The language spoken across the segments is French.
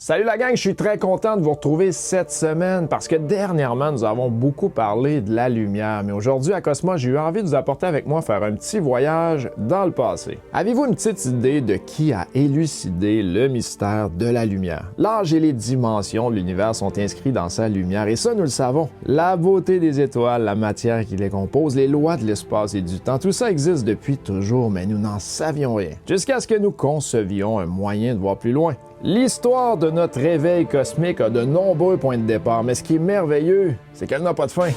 Salut la gang, je suis très content de vous retrouver cette semaine parce que dernièrement, nous avons beaucoup parlé de la lumière. Mais aujourd'hui, à Cosmos, j'ai eu envie de vous apporter avec moi faire un petit voyage dans le passé. Avez-vous une petite idée de qui a élucidé le mystère de la lumière? L'âge et les dimensions de l'univers sont inscrits dans sa lumière et ça, nous le savons. La beauté des étoiles, la matière qui les compose, les lois de l'espace et du temps, tout ça existe depuis toujours, mais nous n'en savions rien. Jusqu'à ce que nous concevions un moyen de voir plus loin. L'histoire de notre réveil cosmique a de nombreux points de départ, mais ce qui est merveilleux, c'est qu'elle n'a pas de fin.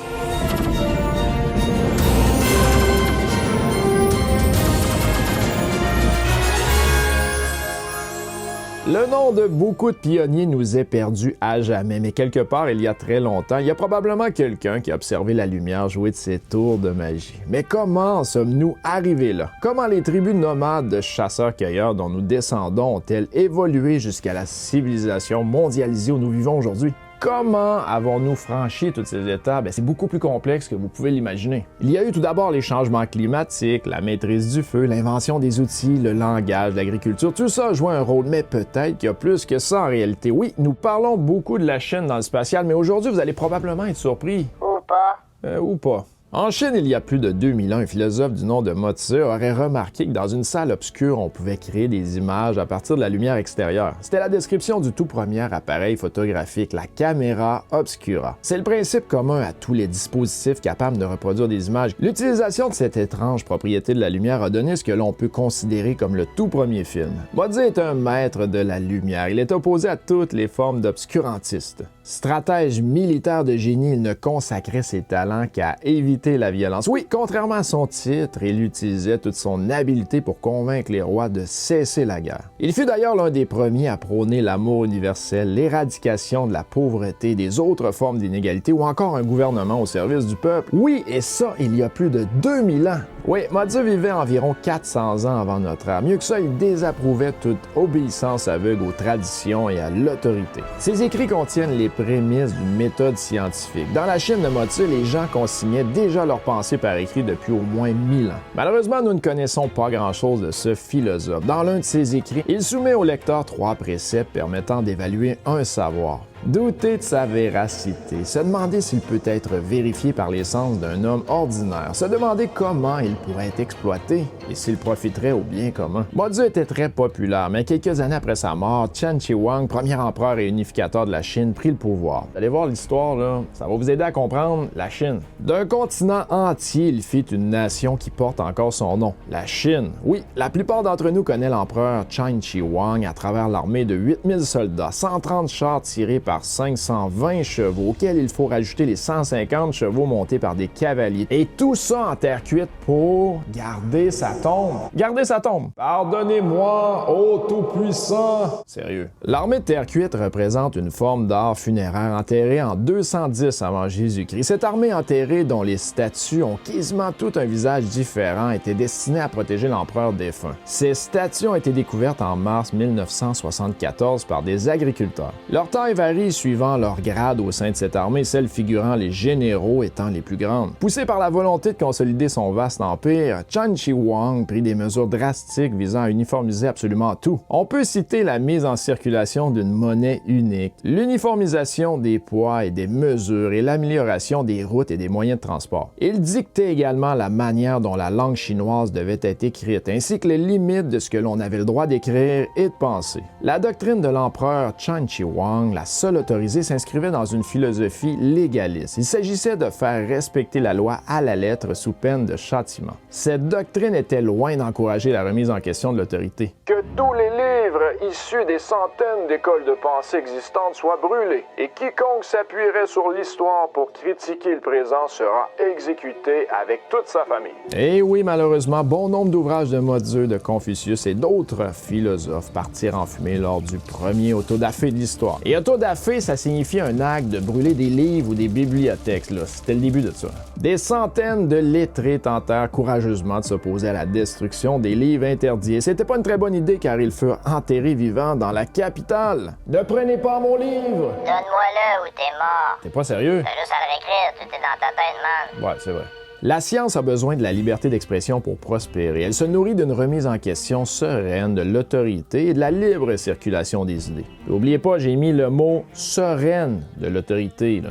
Le nom de beaucoup de pionniers nous est perdu à jamais, mais quelque part, il y a très longtemps, il y a probablement quelqu'un qui a observé la lumière jouer de ses tours de magie. Mais comment sommes-nous arrivés là? Comment les tribus nomades de chasseurs-cueilleurs dont nous descendons ont-elles évolué jusqu'à la civilisation mondialisée où nous vivons aujourd'hui? Comment avons-nous franchi toutes ces étapes? C'est beaucoup plus complexe que vous pouvez l'imaginer. Il y a eu tout d'abord les changements climatiques, la maîtrise du feu, l'invention des outils, le langage, l'agriculture, tout ça a joué un rôle, mais peut-être qu'il y a plus que ça en réalité. Oui, nous parlons beaucoup de la Chine dans le spatial, mais aujourd'hui, vous allez probablement être surpris. Ou pas. Ou pas. En Chine, il y a plus de 2000 ans, un philosophe du nom de Mo Tse aurait remarqué que dans une salle obscure, on pouvait créer des images à partir de la lumière extérieure. C'était la description du tout premier appareil photographique, la caméra obscura. C'est le principe commun à tous les dispositifs capables de reproduire des images. L'utilisation de cette étrange propriété de la lumière a donné ce que l'on peut considérer comme le tout premier film. Mo Tse est un maître de la lumière. Il est opposé à toutes les formes d'obscurantistes. Stratège militaire de génie, il ne consacrait ses talents qu'à éviter la violence. Oui, contrairement à son titre, il utilisait toute son habileté pour convaincre les rois de cesser la guerre. Il fut d'ailleurs l'un des premiers à prôner l'amour universel, l'éradication de la pauvreté, des autres formes d'inégalité ou encore un gouvernement au service du peuple. Oui, et ça, il y a plus de 2000 ans. Oui, Mo Tse vivait environ 400 ans avant notre ère. Mieux que ça, il désapprouvait toute obéissance aveugle aux traditions et à l'autorité. Ses écrits contiennent les prémices d'une méthode scientifique. Dans la Chine de Mo Tse, les gens consignaient déjà leurs pensées par écrit depuis au moins 1000 ans. Malheureusement, nous ne connaissons pas grand-chose de ce philosophe. Dans l'un de ses écrits, il soumet au lecteur 3 préceptes permettant d'évaluer un savoir. Douter de sa véracité, se demander s'il peut être vérifié par les sens d'un homme ordinaire, se demander comment il pourrait être exploité et s'il profiterait au bien commun. Mo Tse était très populaire, mais quelques années après sa mort, Chen Shi-Huang, premier empereur et unificateur de la Chine, prit le pouvoir. Vous allez voir l'histoire, là, ça va vous aider à comprendre la Chine. D'un continent entier, il fit une nation qui porte encore son nom, la Chine. Oui, la plupart d'entre nous connaissent l'empereur Chen Shi-Huang à travers l'armée de 8000 soldats, 130 chars tirés par 520 chevaux, auxquels il faut rajouter les 150 chevaux montés par des cavaliers. Et tout ça en terre cuite pour garder sa tombe. Garder sa tombe. Pardonnez-moi, ô Tout-Puissant. Sérieux. L'armée de terre cuite représente une forme d'art funéraire enterrée en 210 avant Jésus-Christ. Cette armée enterrée, dont les statues ont quasiment tout un visage différent, était destinée à protéger l'empereur défunt. Ces statues ont été découvertes en mars 1974 par des agriculteurs. Leur taille varie suivant leur grade au sein de cette armée, celles figurant les généraux étant les plus grandes. Poussé par la volonté de consolider son vaste empire, Chen Shi-Huang prit des mesures drastiques visant à uniformiser absolument tout. On peut citer la mise en circulation d'une monnaie unique, l'uniformisation des poids et des mesures et l'amélioration des routes et des moyens de transport. Il dictait également la manière dont la langue chinoise devait être écrite, ainsi que les limites de ce que l'on avait le droit d'écrire et de penser. La doctrine de l'empereur Chen Shi-Huang, la seule autorisée, s'inscrivait dans une philosophie légaliste. Il s'agissait de faire respecter la loi à la lettre sous peine de châtiment. Cette doctrine était loin d'encourager la remise en question de l'autorité. Que tous les livres issus des centaines d'écoles de pensée existantes soient brûlés, et quiconque s'appuierait sur l'histoire pour critiquer le présent sera exécuté avec toute sa famille. Et oui, malheureusement, bon nombre d'ouvrages de Mo Tse, de Confucius et d'autres philosophes partirent en fumée lors du premier autodafé de l'histoire. Et autodafé, ça signifie un acte de brûler des livres ou des bibliothèques, là. C'était le début de ça. Des centaines de lettrés tentèrent courageusement de s'opposer à la destruction des livres interdits. Et c'était pas une très bonne idée car ils furent enterrés vivants dans la capitale. Ne prenez pas mon livre! Donne-moi-le ou t'es mort. T'es pas sérieux? T'as juste à le réécrire, tout est dans ta tête, man. Ouais, c'est vrai. La science a besoin de la liberté d'expression pour prospérer. Elle se nourrit d'une remise en question sereine de l'autorité et de la libre circulation des idées. N'oubliez pas, j'ai mis le mot « sereine » de l'autorité, là.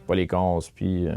Pas les conspis.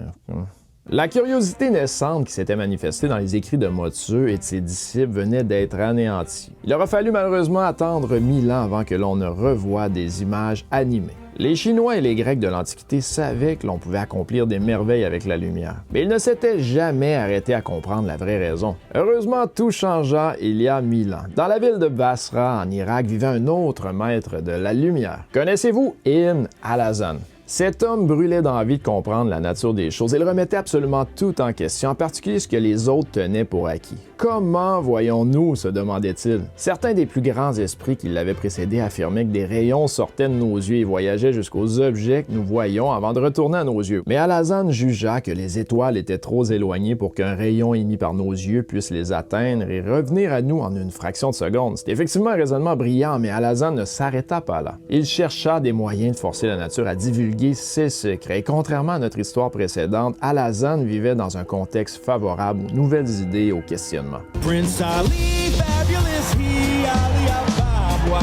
La curiosité naissante qui s'était manifestée dans les écrits de Mo-Tzu et de ses disciples venait d'être anéantie. Il aura fallu malheureusement attendre 1000 ans avant que l'on ne revoie des images animées. Les Chinois et les Grecs de l'Antiquité savaient que l'on pouvait accomplir des merveilles avec la lumière, mais ils ne s'étaient jamais arrêtés à comprendre la vraie raison. Heureusement, tout changea il y a 1000 ans. Dans la ville de Basra, en Irak, vivait un autre maître de la lumière. Connaissez-vous Ibn Alhazen? Cet homme brûlait d'envie de comprendre la nature des choses. Il remettait absolument tout en question, en particulier ce que les autres tenaient pour acquis. Comment voyons-nous, se demandait-il. Certains des plus grands esprits qui l'avaient précédé affirmaient que des rayons sortaient de nos yeux et voyageaient jusqu'aux objets que nous voyons avant de retourner à nos yeux. Mais Alhazen jugea que les étoiles étaient trop éloignées pour qu'un rayon émis par nos yeux puisse les atteindre et revenir à nous en une fraction de seconde. C'était effectivement un raisonnement brillant, mais Alhazen ne s'arrêta pas là. Il chercha des moyens de forcer la nature à divulguer ses secrets. Et contrairement à notre histoire précédente, Alhazen vivait dans un contexte favorable aux nouvelles idées et aux questionnements. Prince Ali, fabulous he, Ali Ababa.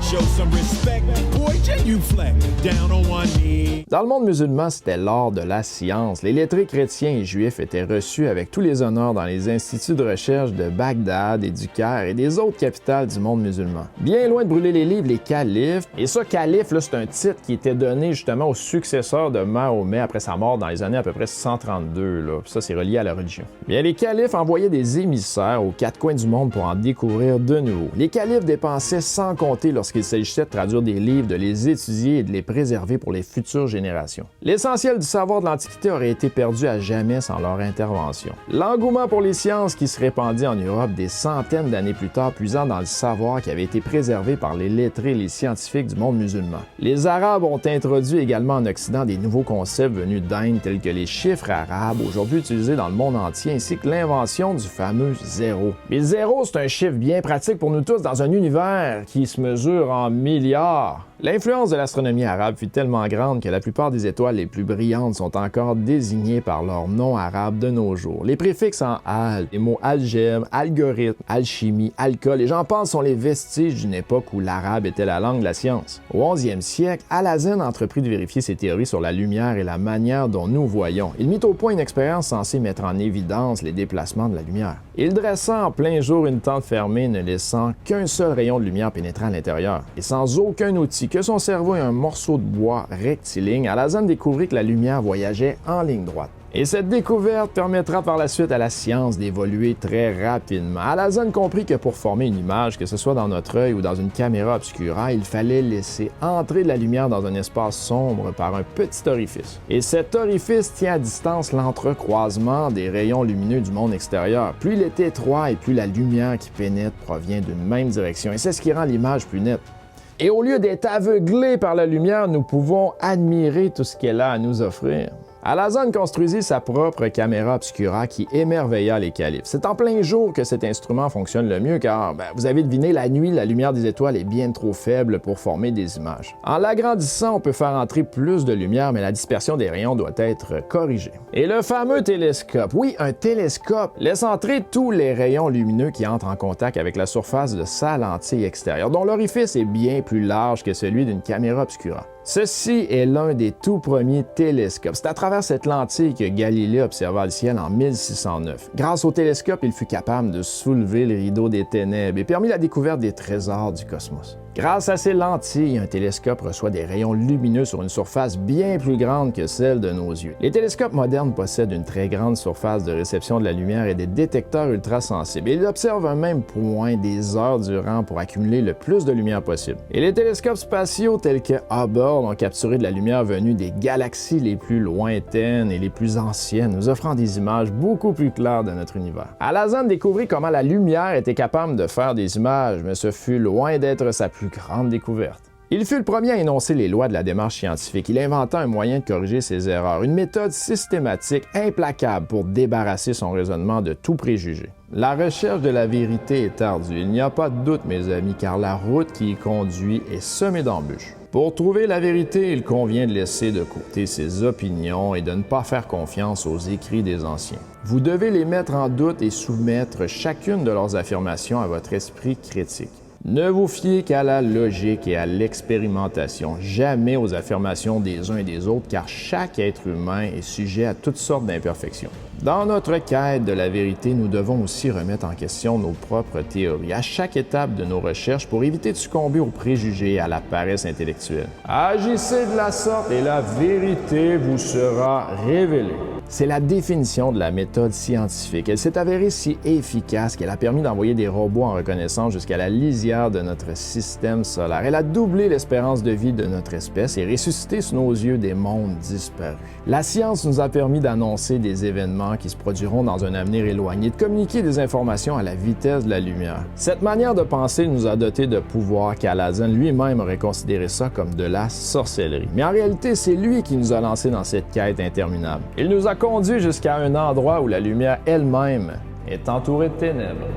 Show some respect, boy, genuflect, down on one knee. Dans le monde musulman, c'était l'art de la science. Les lettrés chrétiens et juifs étaient reçus avec tous les honneurs dans les instituts de recherche de Bagdad et du Caire et des autres capitales du monde musulman. Bien loin de brûler les livres, les califes, et ça, calife, là, c'est un titre qui était donné justement au successeur de Mahomet après sa mort dans les années à peu près 132. Là. Ça, c'est relié à la religion. Bien, les califes envoyaient des émissaires aux quatre coins du monde pour en découvrir de nouveaux. Les califes dépensaient sans compter lorsqu'il s'agissait de traduire des livres, de les étudier et de les préserver pour les futures générations. L'essentiel du savoir de l'Antiquité aurait été perdu à jamais sans leur intervention. L'engouement pour les sciences qui se répandit en Europe des centaines d'années plus tard, puisant dans le savoir qui avait été préservé par les lettrés et les scientifiques du monde musulman. Les Arabes ont introduit également en Occident des nouveaux concepts venus d'Inde tels que les chiffres arabes, aujourd'hui utilisés dans le monde entier, ainsi que l'invention du fameux zéro. Mais le zéro, c'est un chiffre bien pratique pour nous tous dans un univers qui se mesure en milliards. L'influence de l'astronomie arabe fut tellement grande que la plupart des étoiles les plus brillantes sont encore désignées par leur nom arabe de nos jours. Les préfixes en al, les mots algèbre, algorithme, alchimie, alcool, et j'en pense sont les vestiges d'une époque où l'arabe était la langue de la science. Au 11e siècle, Alhazen entreprit de vérifier ses théories sur la lumière et la manière dont nous voyons. Il mit au point une expérience censée mettre en évidence les déplacements de la lumière. Il dressa en plein jour une tente fermée ne laissant qu'un seul rayon de lumière pénétrant à l'intérieur. Et sans aucun outil, que son cerveau et un morceau de bois rectiligne, Alhazen découvrit que la lumière voyageait en ligne droite. Et cette découverte permettra par la suite à la science d'évoluer très rapidement. Alhazen comprit que pour former une image, que ce soit dans notre œil ou dans une caméra obscura, il fallait laisser entrer de la lumière dans un espace sombre par un petit orifice. Et cet orifice tient à distance l'entrecroisement des rayons lumineux du monde extérieur. Plus il est étroit et plus la lumière qui pénètre provient d'une même direction. Et c'est ce qui rend l'image plus nette. Et au lieu d'être aveuglés par la lumière, nous pouvons admirer tout ce qu'elle a à nous offrir. Alhazen construisit sa propre caméra obscura qui émerveilla les califes. C'est en plein jour que cet instrument fonctionne le mieux car, vous avez deviné, la nuit, la lumière des étoiles est bien trop faible pour former des images. En l'agrandissant, on peut faire entrer plus de lumière, mais la dispersion des rayons doit être corrigée. Et le fameux télescope, oui, un télescope, laisse entrer tous les rayons lumineux qui entrent en contact avec la surface de sa lentille extérieure, dont l'orifice est bien plus large que celui d'une caméra obscura. Ceci est l'un des tout premiers télescopes. C'est à travers cette lentille que Galilée observa le ciel en 1609. Grâce au télescope, il fut capable de soulever le rideau des ténèbres et permit la découverte des trésors du cosmos. Grâce à ces lentilles, un télescope reçoit des rayons lumineux sur une surface bien plus grande que celle de nos yeux. Les télescopes modernes possèdent une très grande surface de réception de la lumière et des détecteurs ultrasensibles. Ils observent un même point des heures durant pour accumuler le plus de lumière possible. Et les télescopes spatiaux tels que Hubble ont capturé de la lumière venue des galaxies les plus lointaines et les plus anciennes, nous offrant des images beaucoup plus claires de notre univers. Alhazen découvrit comment la lumière était capable de faire des images, mais ce fut loin d'être sa plus grande découverte. Il fut le premier à énoncer les lois de la démarche scientifique. Il inventa un moyen de corriger ses erreurs, une méthode systématique, implacable pour débarrasser son raisonnement de tout préjugé. La recherche de la vérité est ardue. Il n'y a pas de doute, mes amis, car la route qui y conduit est semée d'embûches. Pour trouver la vérité, il convient de laisser de côté ses opinions et de ne pas faire confiance aux écrits des anciens. Vous devez les mettre en doute et soumettre chacune de leurs affirmations à votre esprit critique. Ne vous fiez qu'à la logique et à l'expérimentation, jamais aux affirmations des uns et des autres, car chaque être humain est sujet à toutes sortes d'imperfections. Dans notre quête de la vérité, nous devons aussi remettre en question nos propres théories à chaque étape de nos recherches pour éviter de succomber aux préjugés et à la paresse intellectuelle. Agissez de la sorte et la vérité vous sera révélée. C'est la définition de la méthode scientifique. Elle s'est avérée si efficace qu'elle a permis d'envoyer des robots en reconnaissance jusqu'à la lisière de notre système solaire. Elle a doublé l'espérance de vie de notre espèce et ressuscité sous nos yeux des mondes disparus. La science nous a permis d'annoncer des événements qui se produiront dans un avenir éloigné, de communiquer des informations à la vitesse de la lumière. Cette manière de penser nous a dotés de pouvoirs qu'Aladin lui-même aurait considéré ça comme de la sorcellerie. Mais en réalité, c'est lui qui nous a lancés dans cette quête interminable. Il nous a conduits jusqu'à un endroit où la lumière elle-même est entourée de ténèbres.